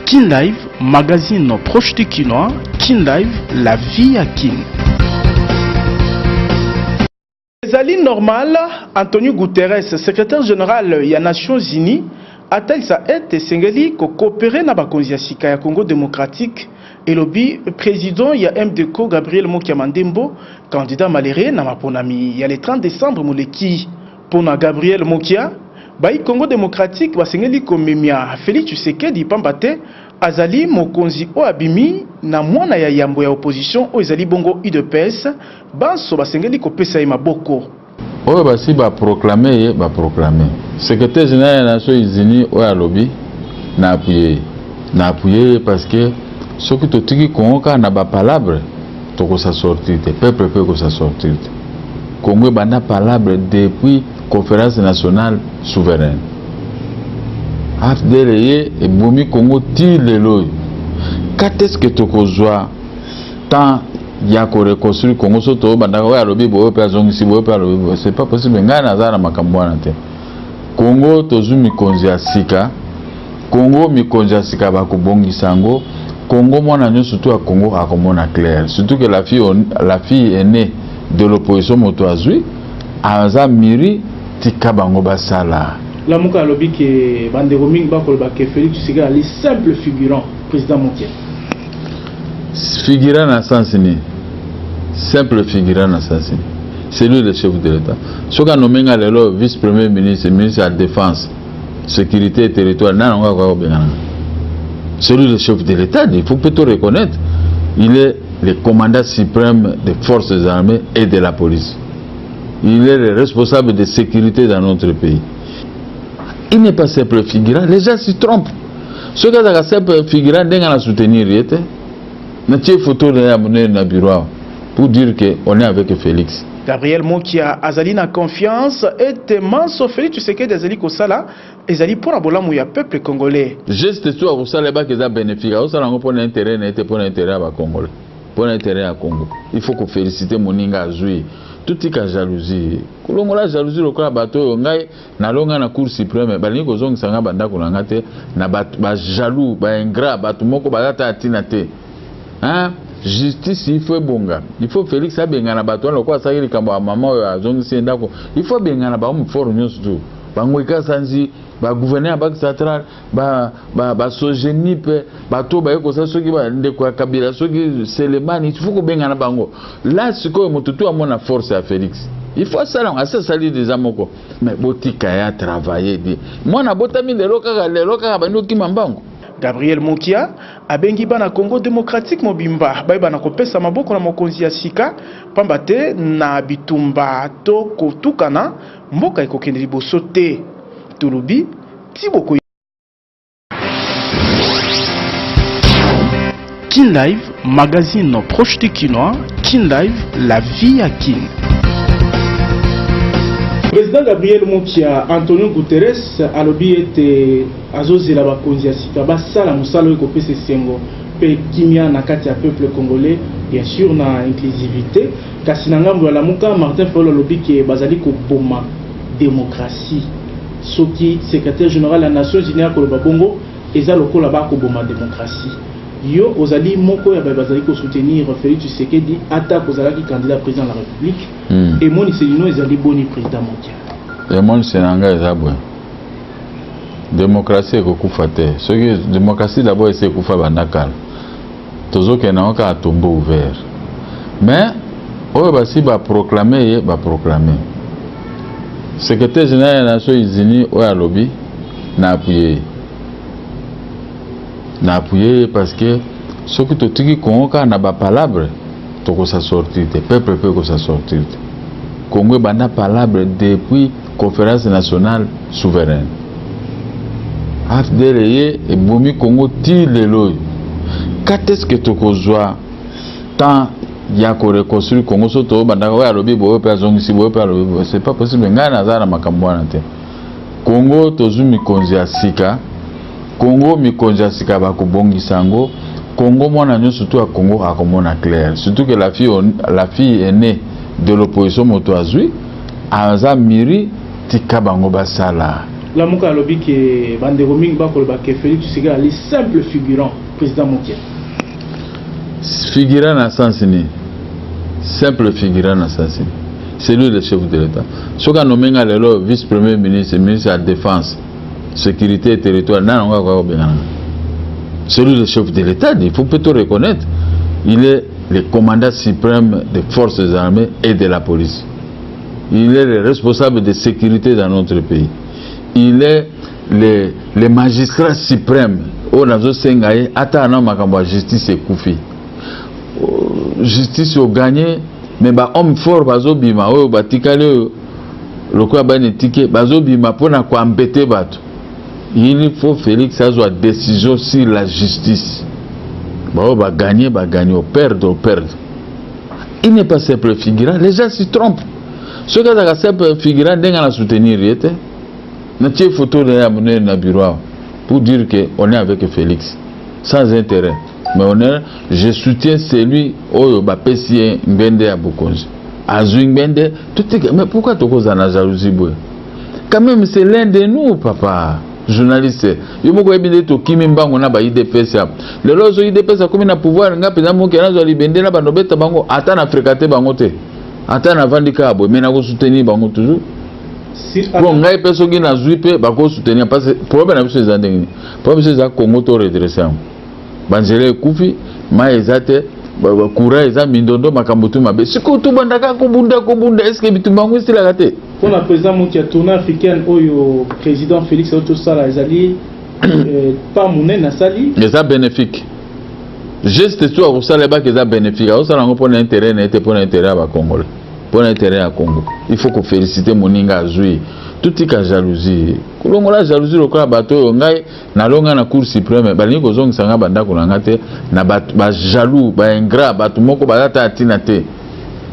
Kin Live, magazine proche du Kinois. Kin Live, la vie à Kin. Ezali normal, Antonio Guterres, secrétaire général des Nations Unies, a-t-il sa aide Sengeli ko coopérer na bakonzi ya sika ya Congo démocratique et lobby président ya MDCO Gabriel Mokia Mandembo, candidat maléré na maponami ya le 30 décembre moleki pona Gabriel Mokia. Bayi Congo démocratique basengeli komemia Félix Tshisekedi pambate azali mokonzi o abimi na mwana ya yambo ya opposition o ezali bongo UDPS banso basengeli kopesa maboko oyo basi ba proclamer secrétaire général des Nations Unies o ya lobby na appuyer parce que ce que totiki Congo na ba palabre to ko sa sortir te peuple peut ko sa sortir Congo bana palabre depuis conférence nationale souveraine. Afdeleye et Bomi Congo tire le loy. Quand est-ce que tu as tant yako reconstruire Congo soto bandako ya lobi boyo pe azongi boyo pe lobi c'est pas possible ngana nazana makambwana te. Congo tozumi konzi asika. Congo mikonzi asika ba kubongisa ngo. Congo mwana nyo surtout à Congo a komona clair. Surtout que la fille est née de l'opposition motoazui aza miri tikabango basala. La muka lobby que Banderoming Bakolba que Félix Tshisekedi les simples figurants président Mokia. Figurant en sens ni simple figurant en sens ni. C'est lui le chef de l'État. Ce qu'on nomme le vice-premier ministre, ministre de la Défense, sécurité et territoire, c'est lui le chef de l'État. Il faut peut-être reconnaître. Il est le commandant suprême des forces armées et de la police. Il est le responsable de sécurité dans notre pays. Il n'est pas simple figurant. Les gens s'y trompent. Ceux qui sont simple figurant, ils vont soutenir. Ils ont photo de dans bureau pour dire qu'on est avec Félix. Gabriel Mokia azali na confiance et manso Félix Tshisekedi azali kosala ezali pour abolamu ya peuple congolais. Juste soit pour ça les bas qui sont bénéfiques. Au ça on pour l'intérêt n'était pour l'intérêt à Congolais. Pour l'intérêt à Congo. Il faut qu'on félicite Moninga Azui. Tout est qu'à jalousie. Kolongo la jalousie le quoi bateau ngai na longa na cour suprême bali ko zongi sanga banda ko ngate na ba jaloux ba ingrat batu moko ba ta atina te. Hein? Justice il faut bonga. Il faut Félix abenga na bato le quoi ça il kambo maman ya zongi senda ko. Il faut benga na ba mu fort nyonso tu. Bango ikasanzi ba gouverneur ba central ba sogenipe ba to ba yeko sa soki ba ndeko ya kabila soki Selemani il faut ko benga na bango là siko motutu amona force à Félix il faut ça là ça sali des amoko mais botika ya travailler dit moi na botami le loka ba ndoki mambango. Gabriel Mokia abengi bana Congo démocratique mobimba ba na kopesa maboko na mokonzi ya sika pambate na bitumba to kotukana mboka ekokende liboso te tulubi tiboko. Kin Live, magazine proche du Kinois. Kin Live, la vie à Kin. Président Gabriel Mokia, Antonio Guterres a lobby été azozela bakonzi ya sika basala musalo ko pese sengo pe kimia na kati ya peuple congolais bien sûr na inclusivité kasi na ngambo ya lamuka Martin Fayulu lobby ke bazali ko boma démocratie soki secrétaire général des Nations Unies ko babongo eza lokola ba ko boma démocratie yo ozali moko ya bazali ko soutenir Félix Tshisekedi ata kozalaki candidat président de la République et moni selino ezali boni président Mokia et mon senanga ezabwe démocratie ko kufate ce que démocratie d'abord c'est kufa bandakala tozoke na oka tombeau ouvert mais oyo basi ba proclamer secrétaire général des Nations Unies o ya lobby na appuyer parce que ce que totiki Congo na ba palabre to ko sa sortir te peuple peut ko sa sortir te Congo bana palabre depuis conférence nationale souveraine. Afdeleye et Bomi Congo tire le loy. Quand est-ce que tu as tant yako reconstruire Congo soto bandako ya lobi boyo pe azongi boyo pe lobi c'est pas possible ngana nazana makambwana te. Congo tozumi konzi asika. Congo mikonzi asika ba kubongisa ngo. Congo mwana nyo surtout à Congo a komona clair. Surtout que la fille est née de l'opposition motoazui aza miri tikabango basala. La Mouka lobby que Banderoming Bakolba que Félix Tshisekedi les simples figurants président Moukia. Figurant dans sens ni simple figurant dans sens ni. C'est lui le chef de l'État. Ce qu'on nomme le vice-premier ministre, ministre de la Défense, Sécurité et Territoire, c'est lui le chef de l'État. Il faut peut-être reconnaître. Il est le commandant suprême des forces armées et de la police. Il est le responsable de sécurité dans notre pays. Il est le magistrat suprême. On a dit que justice est koufi. Justice est gagné, mais les hommes forts, bazo bima, batikale, le quoi banetike, bazo bima pour na quoi embêter bato. Il faut Félix avoir décision sur la justice. Bah gagner, perdre. Il n'est pas simple figurant. Les gens s'y trompent. Ceux qui sont simple figurant, ils vont soutenir. Notre photo de la bureau pour dire qu'on est avec Félix, sans intérêt. Mais je soutiens celui qui a payé Mbende à Bukonzi. Azui Mbende, mais pourquoi tu as la jalousie? Quand même, c'est l'un de nous, papa. Journaliste, il m'a dit que Kimi Mbango n'a pas IDPS. Le lozo IDPS a comme un pouvoir, n'a pas de qui n'a libéré la banobeta bango, attend à fréquenter bangote, attend à vendre cabo, mais n'a pas soutenu bango toujours. Bon, n'a pas personne qui n'a zuipé, bango soutenir parce que problème avec ces années, problème c'est ça Congo to redresser. Banjele Koufi, Maezate, Koura eza mindondo makambutu mabe. Siko tu bandaka kobunda, est-ce que bitumbango c'est la gâté? Pour la présidente qui a tourné africaine, le président Félix Ottosala, ils pas mouné na sali. Mais ça bénéfique. Juste toi au saleba que ça bénéfique. Au salon pour l'intérêt n'était pour l'intérêt à Congo. Pour l'intérêt à Congo. Il faut que féliciter Moninga Azui. Tout est qu'à jalousie. Kolongo la jalousie le quoi bateau ngai na longa na cour suprême. Bali ko zong sanga banda ko ngate na ba jaloux ba ingrat batu moko ba ta tinate.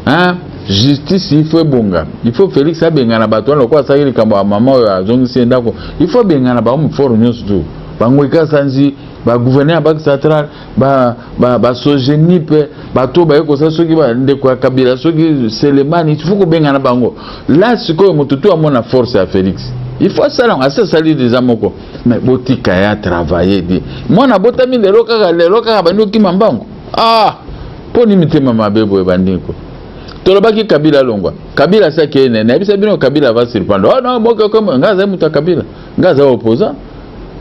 Hein? Justice il faut bonga. Il faut Félix abenga na bato le quoi ça il kamba maman ya zong siendako. Il faut benga na ba homme fort nyonso. Ba ngweka sanzi ba gouverneur ba central ba sogenipe ba to ba ko sa soki ba ndeko kabila soki Selemani il faut ko benga na bango. Là ce que mututu amona force à Félix. Il faut ça là ça salir des amoko. Mais botika ya travailler dit. Moi na botami le loka ba ndoki mambango. Ah, poni mitema mabebo ebandiko. Tolobaki Kabila longwa. Kabila ça qui est né. N'abisa bino Kabila va surprendre. Oh non, moi comme ngaza muta Kabila. Ngaza opposant.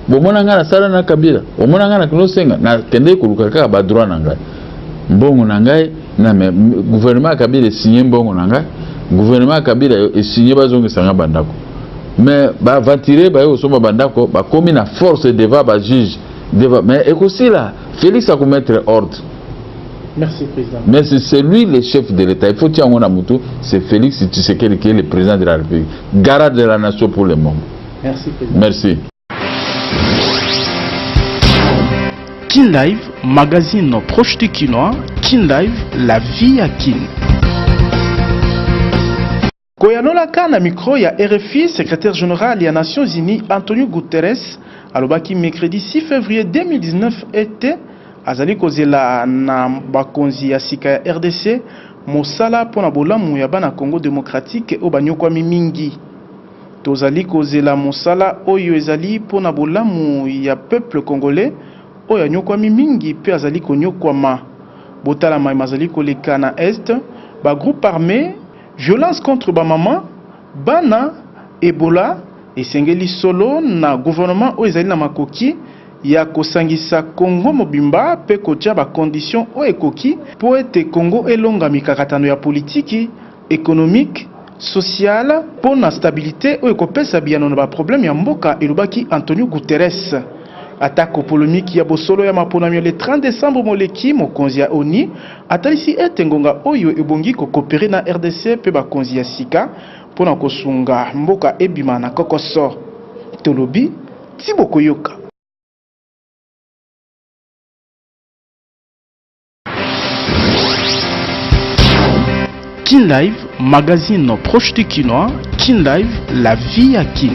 Bomona ngana sala na Kabila. Bomona ngana kunosenga na kende kuluka kaka ba droit na ngai. Mbongo na ngai na me gouvernement Kabila signé mbongo na ngai. Gouvernement Kabila est signé bazongi sanga bandako. Mais ba ventirer ba yo soma bandako ba komi na force devant ba juge devant mais aussi là Félix a commettre ordre. Merci, Président. Mais c'est lui le chef de l'État. Il faut dire à Moutou, c'est Félix Tshisekedi qui est le président de la République. Garant de la nation pour le monde. Merci, Président. Merci. Kin Live, magazine proche du Kinois. Kin Live, la vie à Kin. Koyanola Kana micro ya RFI, secrétaire général des Nations Unies, Antonio Guterres, alobaki mercredi 6 février 2019 était azali kozela na bakonzi ya sika ya RDC mosala pona bolamu ya bana Congo démocratique o banyokwami mingi tozali kozela mosala oyo ezali pona bolamu ya peuple congolais oyo anyokwami mingi pe azali konyokwama botala mai mazali koleka na est ba groupe armé violence contre ba maman bana Ebola esengeli solo na gouvernement oyo ezali na makoki ya kosangisa Congo mobimba pe kotia ba condition o ekoki po ete Congo elonga mikakatano ya politiki, économique, sociale pour na stabilité o ekopesa biano na ba problème ya mboka elobaki Antonio Guterres. Attaque polémique ya bosolo ya maponami le 30 décembre moleki mokonzi ya ONU atalisi ete ngonga oyo ebongi ko coopérer na RDC pe ba konzi ya sika pona kosunga mboka ebima na kokoso. Tolobi Tiboko Yoka. Kin Live, magazine proche du Kinois. Kin Live, la vie à Kin.